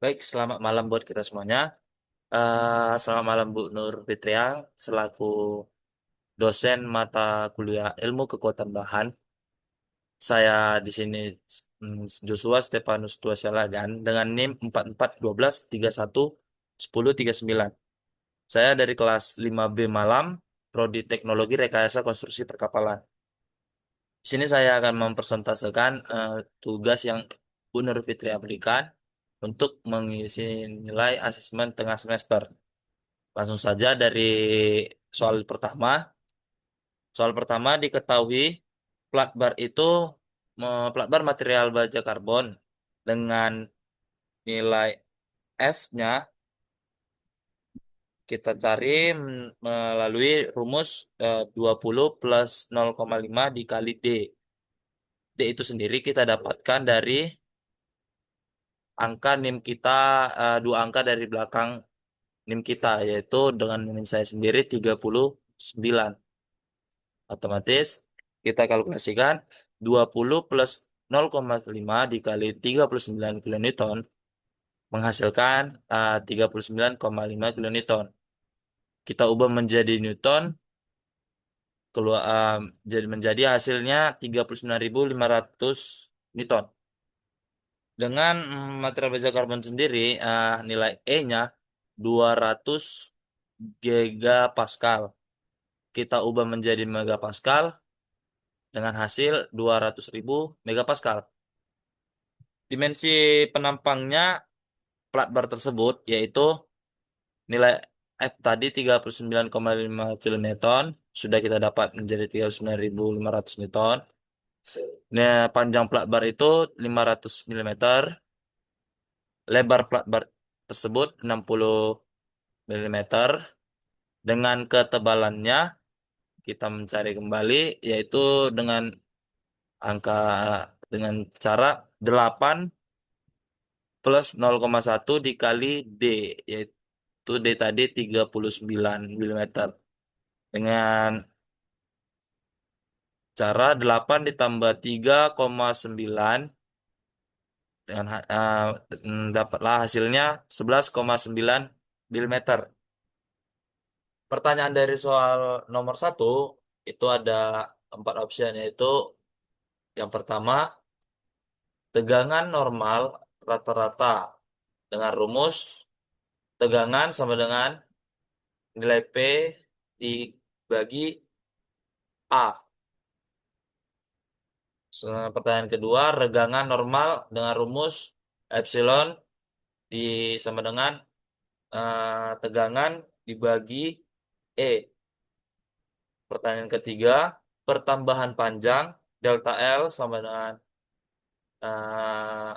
Baik, selamat malam buat kita semuanya. Selamat malam Bu Nur Fitria, selaku dosen mata kuliah Ilmu Kekuatan Bahan. Saya di sini Joshua Stefanus Tuasialagan dengan NIM 4412311039. Saya dari kelas 5B Malam, Prodi Teknologi Rekayasa Konstruksi Perkapalan. Di sini saya akan mempresentasikan tugas yang Bu Nur Fitria berikan untuk mengisi nilai asesmen tengah semester. Langsung saja dari soal pertama. Soal pertama diketahui plat bar itu plat bar material baja karbon dengan nilai F-nya kita cari melalui rumus 20 plus 0,5 dikali D. D itu sendiri kita dapatkan dari angka NIM kita, dua angka dari belakang NIM kita, yaitu dengan NIM saya sendiri 39. Otomatis kita kalkulasikan 20 plus 0,5 dikali 39 kilonewton menghasilkan 39,5 kilonewton. Kita ubah menjadi newton, keluar jadi menjadi hasilnya 39.500 newton. Dengan material baja karbon sendiri, nilai E-nya 200 gigapascal. Kita ubah menjadi megapascal dengan hasil 200.000 megapascal. Dimensi penampangnya plat bar tersebut yaitu nilai F tadi 39,5 kilonewton sudah kita dapat menjadi 39.500 newton. Nah, panjang plat bar itu 500 milimeter, lebar plat bar tersebut 60 milimeter. Dengan ketebalannya kita mencari kembali yaitu dengan angka dengan cara 8 plus 0,1 dikali D, yaitu D tadi 39 milimeter. Dengan cara 8 ditambah 3,9 dengan dapatlah hasilnya 11,9 milimeter. Pertanyaan dari soal nomor satu itu ada 4 opsi, yaitu yang pertama tegangan normal rata-rata dengan rumus tegangan sama dengan nilai P dibagi A. Pertanyaan kedua, regangan normal dengan rumus epsilon di sama dengan tegangan dibagi E. Pertanyaan ketiga, pertambahan panjang delta L sama dengan eh,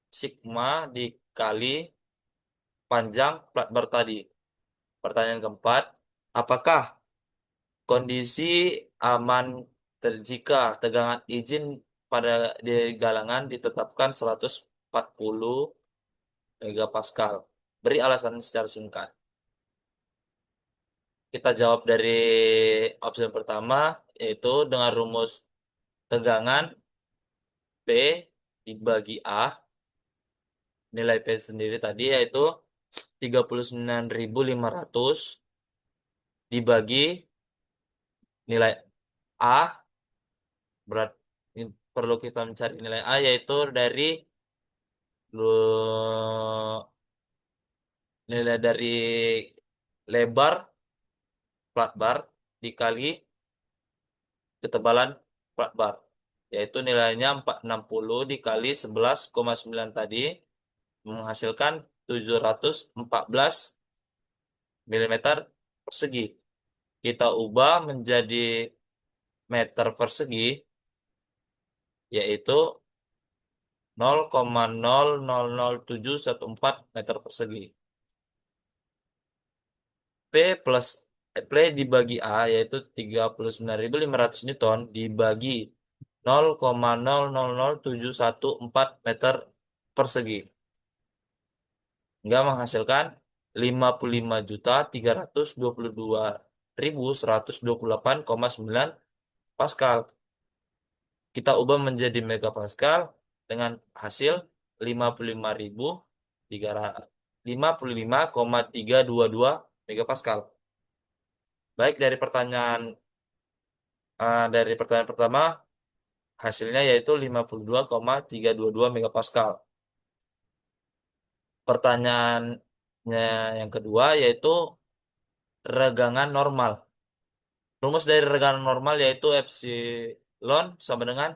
sigma dikali panjang plat bar tadi. Pertanyaan keempat, apakah kondisi aman jika tegangan izin pada di galangan ditetapkan 140 megapascal? Beri alasan secara singkat. Kita jawab dari opsi pertama, yaitu dengan rumus tegangan P dibagi A, nilai P sendiri tadi yaitu 39.500 dibagi nilai A, berat perlu kita mencari nilai A yaitu dari nilai dari lebar plat bar dikali ketebalan plat bar, yaitu nilainya 460 dikali 11,9 tadi menghasilkan 714 milimeter persegi. Kita ubah menjadi meter persegi yaitu 0,000714 meter persegi. P plus P dibagi A yaitu 39.500 Newton dibagi 0,000714 meter persegi. Hingga menghasilkan 55.322.128,9 Pascal. Kita ubah menjadi megapascal dengan hasil 55.000 55,322 megapascal. Baik dari pertanyaan pertama hasilnya yaitu 52,322 megapascal. Pertanyaannya yang kedua yaitu regangan normal. Rumus dari regangan normal yaitu epsilon sama dengan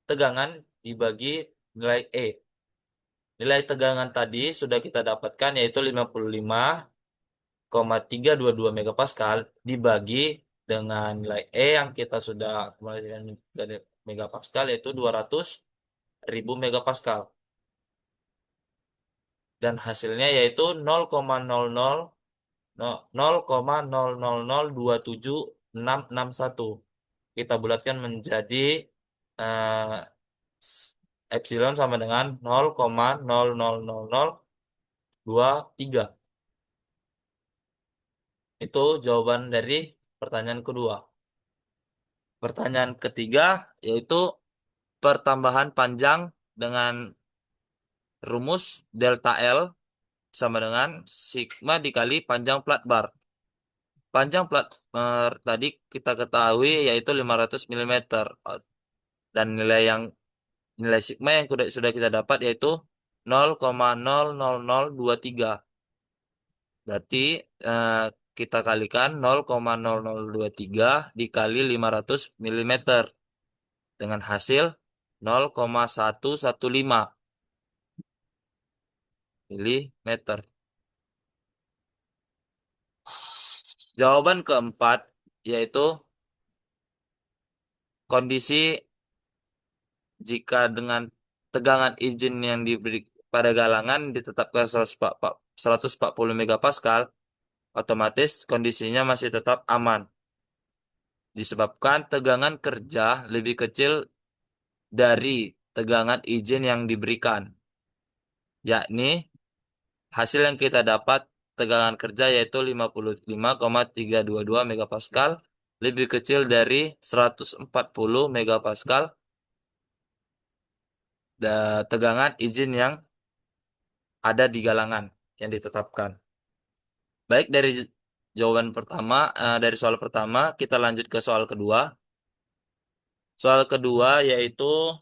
tegangan dibagi nilai E. Nilai tegangan tadi sudah kita dapatkan yaitu 55,322 megapascal dibagi dengan nilai E yang kita sudah kembalikan ke megapascal yaitu 200.000 megapascal. Dan hasilnya yaitu 0,0002761. Kita bulatkan menjadi eh, epsilon sama dengan 0,00023. Itu jawaban dari pertanyaan kedua. Pertanyaan ketiga yaitu pertambahan panjang dengan rumus delta L sama dengan sigma dikali panjang plat bar. Panjang plat bar tadi kita ketahui yaitu 500 mm dan nilai sigma yang sudah kita dapat yaitu 0,00023. Berarti eh, kita kalikan 0,0023 dikali 500 mm dengan hasil 0,115 milimeter. Jawaban keempat yaitu kondisi jika dengan tegangan izin yang diberi pada galangan ditetapkan 140 megapascal, otomatis kondisinya masih tetap aman. Disebabkan tegangan kerja lebih kecil dari tegangan izin yang diberikan, yakni hasil yang kita dapat tegangan kerja yaitu 55,322 megapascal lebih kecil dari 140 megapascal tegangan izin yang ada di galangan yang ditetapkan. Baik dari jawaban pertama, dari soal pertama kita lanjut ke soal kedua. Soal kedua yaitu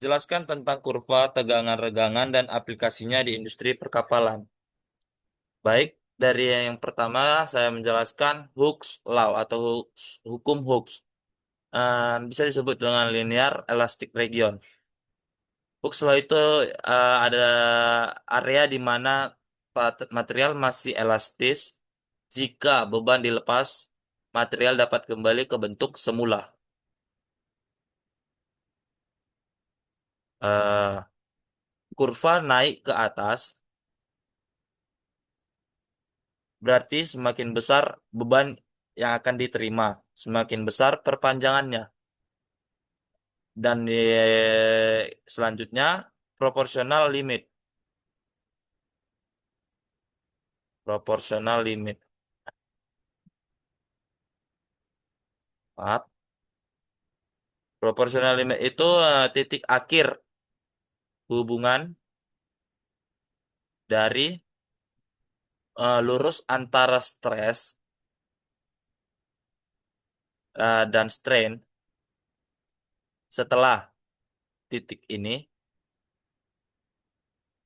jelaskan tentang kurva tegangan regangan dan aplikasinya di industri perkapalan. Baik, dari yang pertama saya menjelaskan Hooke's Law atau hukum Hooke's. Bisa disebut dengan linear elastic region. Hooke's Law itu ada area di mana material masih elastis. Jika beban dilepas, material dapat kembali ke bentuk semula. Eh, Kurva naik ke atas berarti semakin besar beban yang akan diterima, semakin besar perpanjangannya. Dan selanjutnya proporsional limit. Proporsional limit. Maaf. Proporsional limit itu titik akhir hubungan dari lurus antara stres dan strain. Setelah titik ini,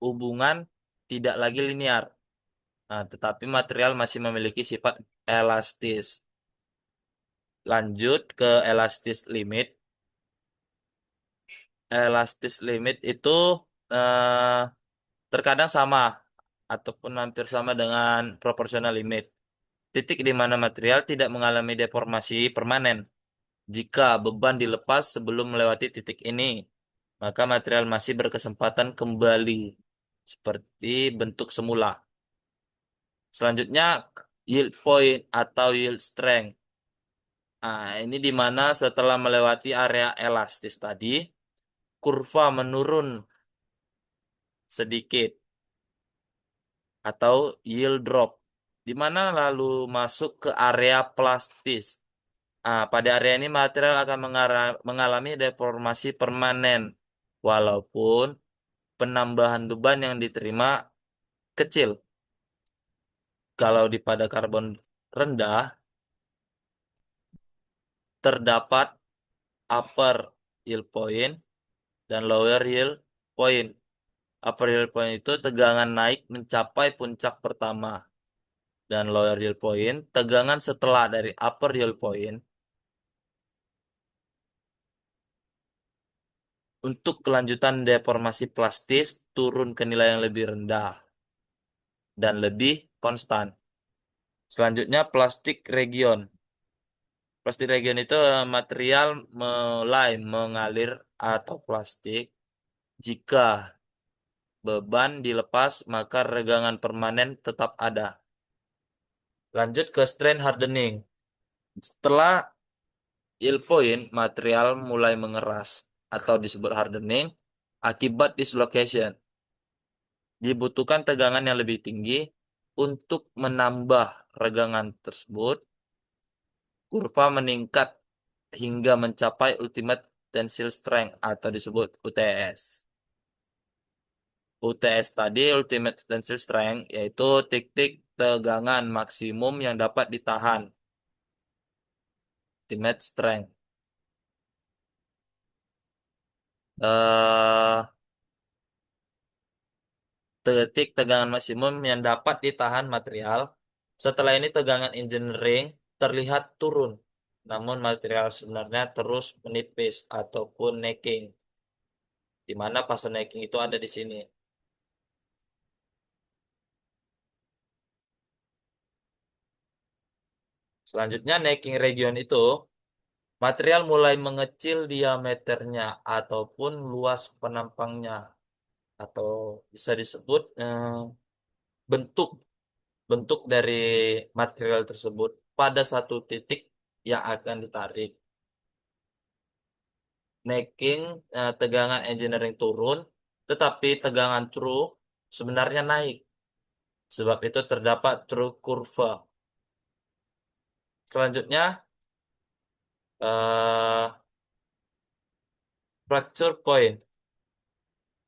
hubungan tidak lagi linear. Tetapi material masih memiliki sifat elastis. Lanjut ke elastis limit. Elastis limit itu eh, terkadang sama ataupun hampir sama dengan proporsional limit. Titik di mana material tidak mengalami deformasi permanen. Jika beban dilepas sebelum melewati titik ini, maka material masih berkesempatan kembali seperti bentuk semula. Selanjutnya, yield point atau yield strength. Ini di mana setelah melewati area elastis tadi, kurva menurun sedikit atau yield drop, di mana lalu masuk ke area plastis. Pada area ini material akan mengalami deformasi permanen walaupun penambahan beban yang diterima kecil. Kalau di pada karbon rendah, terdapat upper yield point dan lower yield point. Upper yield point itu tegangan naik mencapai puncak pertama. Dan lower yield point, tegangan setelah dari upper yield point untuk kelanjutan deformasi plastis turun ke nilai yang lebih rendah dan lebih konstan. Selanjutnya plastik region. Plastik region itu material mulai mengalir atau plastik jika beban dilepas maka regangan permanen tetap ada. Lanjut ke strain hardening. Setelah yield point, material mulai mengeras atau disebut hardening akibat dislocation. Dibutuhkan tegangan yang lebih tinggi untuk menambah regangan tersebut. Kurva meningkat hingga mencapai ultimate tensile strength atau disebut UTS. UTS tadi, ultimate tensile strength, yaitu titik tegangan maksimum yang dapat ditahan. Ultimate strength. eh Titik tegangan maksimum yang dapat ditahan material. Setelah ini tegangan engineering terlihat turun, namun material sebenarnya terus menipis ataupun necking, di mana fase necking itu ada di sini. Selanjutnya necking region itu material mulai mengecil diameternya ataupun luas penampangnya atau bisa disebut bentuk bentuk dari material tersebut pada satu titik yang akan ditarik. Necking, tegangan engineering turun, tetapi tegangan true sebenarnya naik. Sebab itu terdapat true kurva. Selanjutnya, eh, fracture point.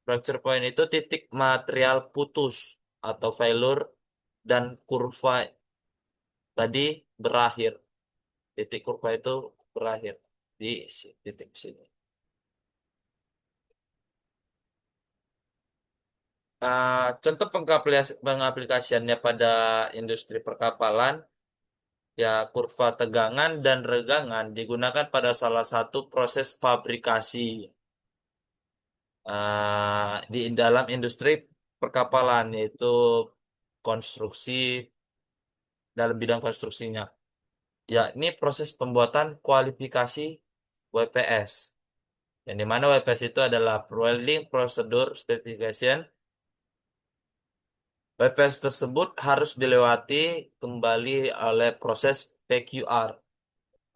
Fracture point itu titik material putus atau failure dan kurva tadi berakhir. Titik kurva itu berakhir di titik sini. Contoh pengaplikasiannya pada industri perkapalan, ya kurva tegangan dan regangan digunakan pada salah satu proses fabrikasi di dalam industri perkapalan, yaitu konstruksi, dalam bidang konstruksinya. Ya, ini proses pembuatan kualifikasi WPS. Yang dimana WPS itu adalah Welding Procedure Specification. WPS tersebut harus dilewati kembali oleh proses PQR,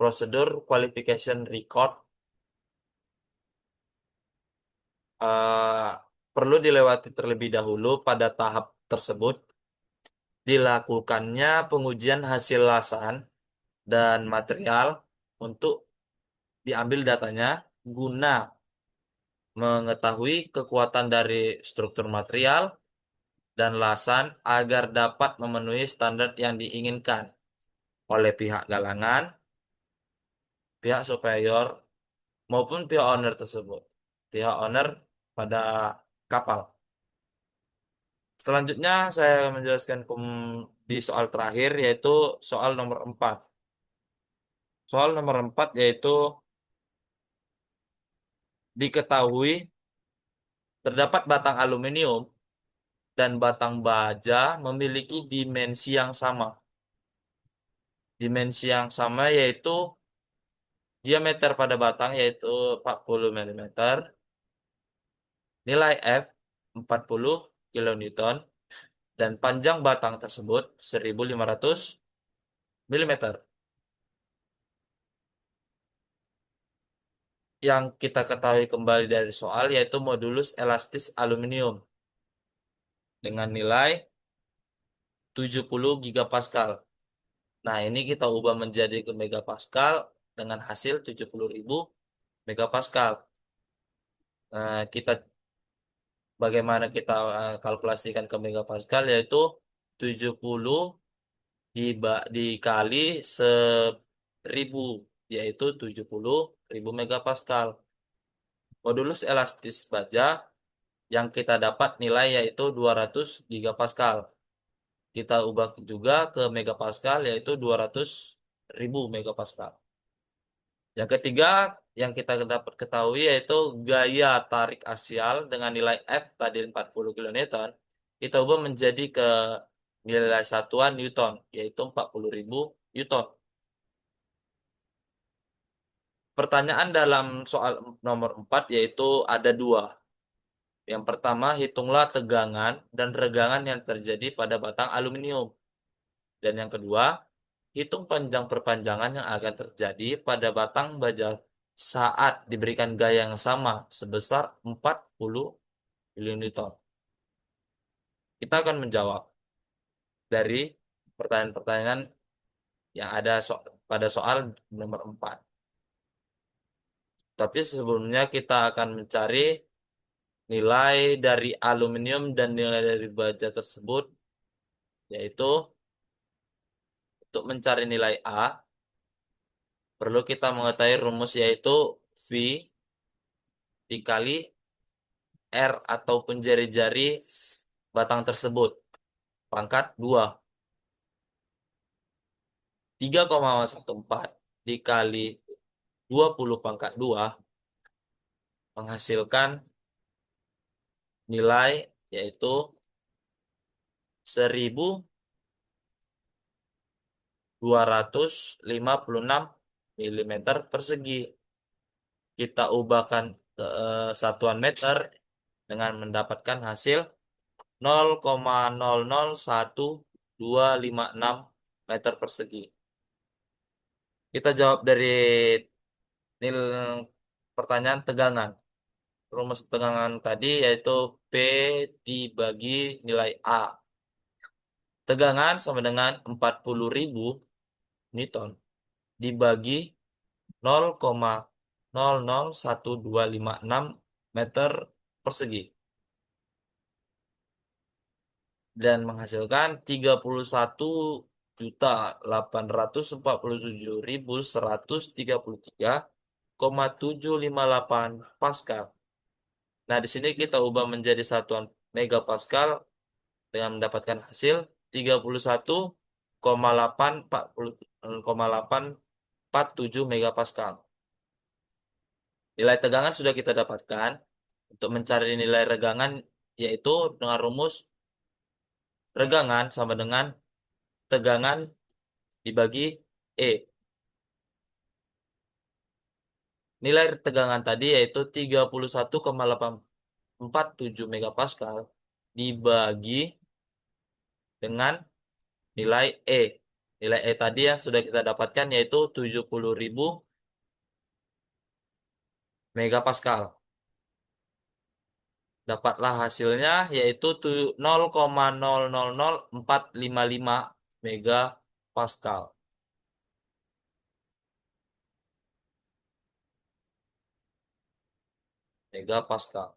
Procedure Qualification Record. eh, Perlu dilewati terlebih dahulu. Pada tahap tersebut dilakukannya pengujian hasil lasan dan material untuk diambil datanya guna mengetahui kekuatan dari struktur material dan lasan agar dapat memenuhi standar yang diinginkan oleh pihak galangan, pihak superior, maupun pihak owner tersebut. Pihak owner pada kapal. Selanjutnya saya akan menjelaskan di soal terakhir, yaitu soal nomor 4. Soal nomor 4 yaitu diketahui terdapat batang aluminium dan batang baja memiliki dimensi yang sama. Dimensi yang sama yaitu diameter pada batang yaitu 40 mm, nilai F 40 kilonewton, dan panjang batang tersebut 1500 mm. Yang kita ketahui kembali dari soal yaitu modulus elastis aluminium dengan nilai 70 gigapascal. Nah, ini kita ubah menjadi ke megapascal dengan hasil 70.000 megapascal. Kita bagaimana kita kalkulasikan ke megapascal, yaitu 70 dikali 1000, yaitu 70.000 megapascal. Modulus elastis baja yang kita dapat nilai yaitu 200 gigapascal. Kita ubah juga ke megapascal, yaitu 200.000 megapascal. Yang ketiga yang kita dapat ketahui yaitu gaya tarik aksial dengan nilai F tadi 40 kilonewton, kita ubah menjadi ke nilai satuan Newton, yaitu 40.000 Newton. Pertanyaan dalam soal nomor 4 yaitu ada dua. Yang pertama, hitunglah tegangan dan regangan yang terjadi pada batang aluminium. Dan yang kedua, hitung panjang perpanjangan yang akan terjadi pada batang baja saat diberikan gaya yang sama sebesar 40 kilonewton. Kita akan menjawab dari pertanyaan-pertanyaan yang ada pada soal nomor 4. Tapi sebelumnya kita akan mencari nilai dari aluminium dan nilai dari baja tersebut, yaitu untuk mencari nilai A, perlu kita mengetahui rumus yaitu V dikali R ataupun jari-jari batang tersebut, pangkat 2. 3,14 dikali 20 pangkat 2 menghasilkan nilai yaitu 1256 milimeter persegi. Kita ubahkan ke satuan meter dengan mendapatkan hasil 0,001256 meter persegi. Kita jawab dari nilai pertanyaan tegangan. Rumus tegangan tadi yaitu P dibagi nilai A. Tegangan sama dengan 40.000 Newton dibagi 0,001256 meter persegi dan menghasilkan 31.847.133,758 Pascal. Nah, di sini kita ubah menjadi satuan megapascal dengan mendapatkan hasil 31,847 megapascal. Nilai tegangan sudah kita dapatkan. Untuk mencari nilai regangan yaitu dengan rumus regangan sama dengan tegangan dibagi E. Nilai tegangan tadi yaitu 31,847 megapascal dibagi dengan nilai E. Nilai E tadi yang sudah kita dapatkan yaitu 70.000 megapascal. Dapatlah hasilnya yaitu 0,000455 megapascal. Megapascal.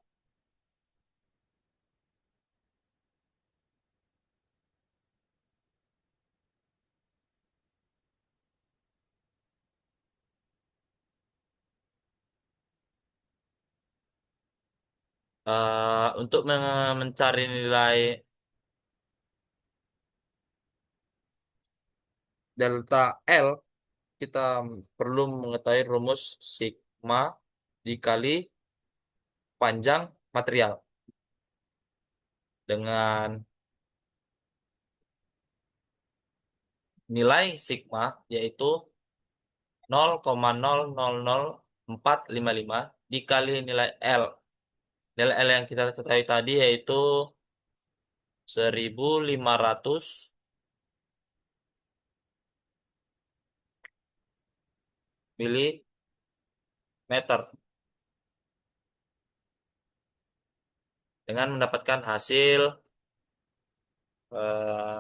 Untuk mencari nilai delta L, kita perlu mengetahui rumus sigma dikali panjang material. Dengan nilai sigma yaitu 0,000455 dikali nilai L. Nilai L yang kita ketahui tadi yaitu 1.500 milimeter. Dengan mendapatkan hasil eh,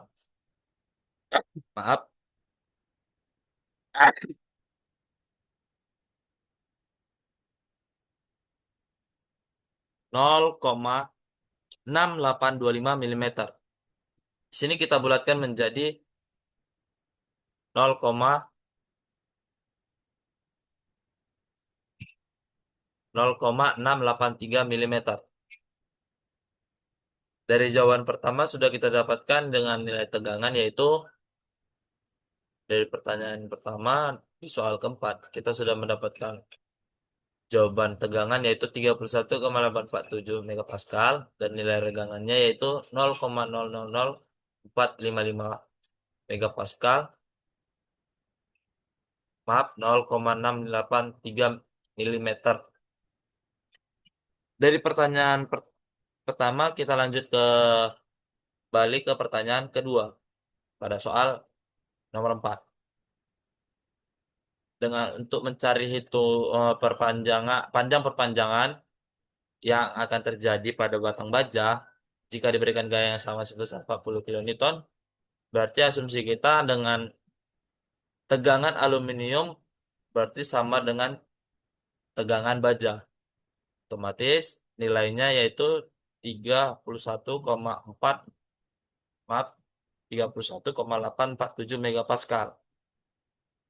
maaf, 0,6825 milimeter. Di sini kita bulatkan menjadi 0,683 milimeter. Dari jawaban pertama sudah kita dapatkan dengan nilai tegangan, yaitu dari pertanyaan pertama di soal keempat kita sudah mendapatkan jawaban tegangan yaitu 31,847 megapascal dan nilai regangannya yaitu 0,000455 megapascal, maaf, 0,683 milimeter. Dari pertanyaan pertama kita lanjut ke balik ke pertanyaan kedua pada soal nomor 4. Dengan untuk mencari panjang perpanjangan yang akan terjadi pada batang baja jika diberikan gaya yang sama sebesar 40 kilonewton, berarti asumsi kita dengan tegangan aluminium berarti sama dengan tegangan baja. Otomatis nilainya yaitu 31,4 maaf 31,847 megapascal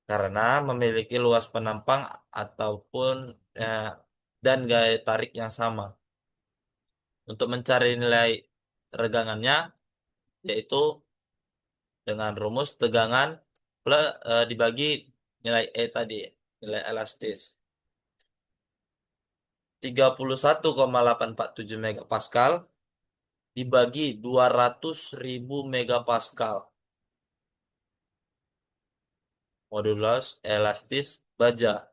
karena memiliki luas penampang ataupun eh, dan gaya tarik yang sama. Untuk mencari nilai regangannya yaitu dengan rumus tegangan dibagi nilai E tadi, nilai elastis. 31,847 megapascal dibagi 200.000 megapascal. Modulus elastis baja.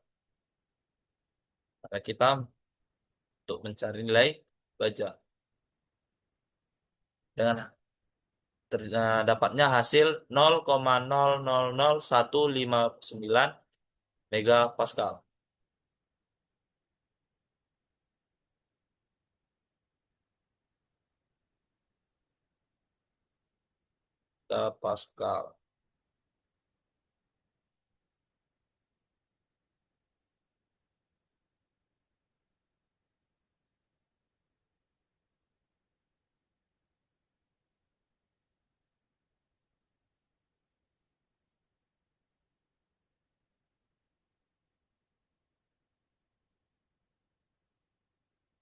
Karena kita untuk mencari nilai baja. Dengan dapatnya hasil 0,000159 megapascal. Pascal.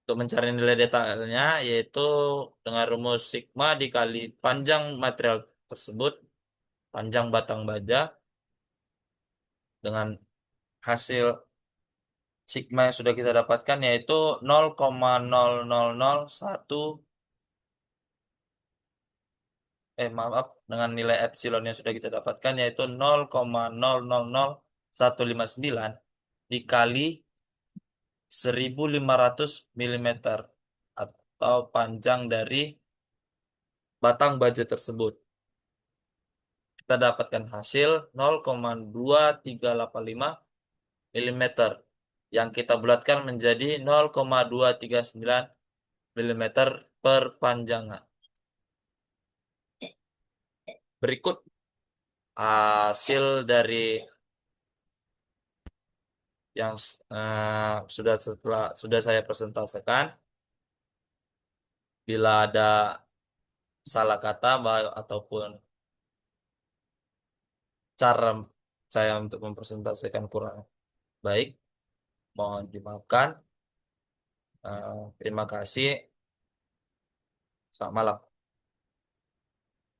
Untuk mencari nilai detailnya yaitu dengan rumus sigma dikali panjang material tersebut, panjang batang baja, dengan hasil sigma yang sudah kita dapatkan yaitu 0,0001 maaf, dengan nilai epsilon yang sudah kita dapatkan yaitu 0,000159 dikali 1.500 milimeter atau panjang dari batang baja tersebut. Kita dapatkan hasil 0,2385 milimeter yang kita bulatkan menjadi 0,239 milimeter per panjangan. Berikut hasil dari yang sudah saya presentasikan. Bila ada salah kata ataupun cara saya untuk mempresentasikan kurang baik, mohon dimaafkan. Terima kasih. Selamat malam.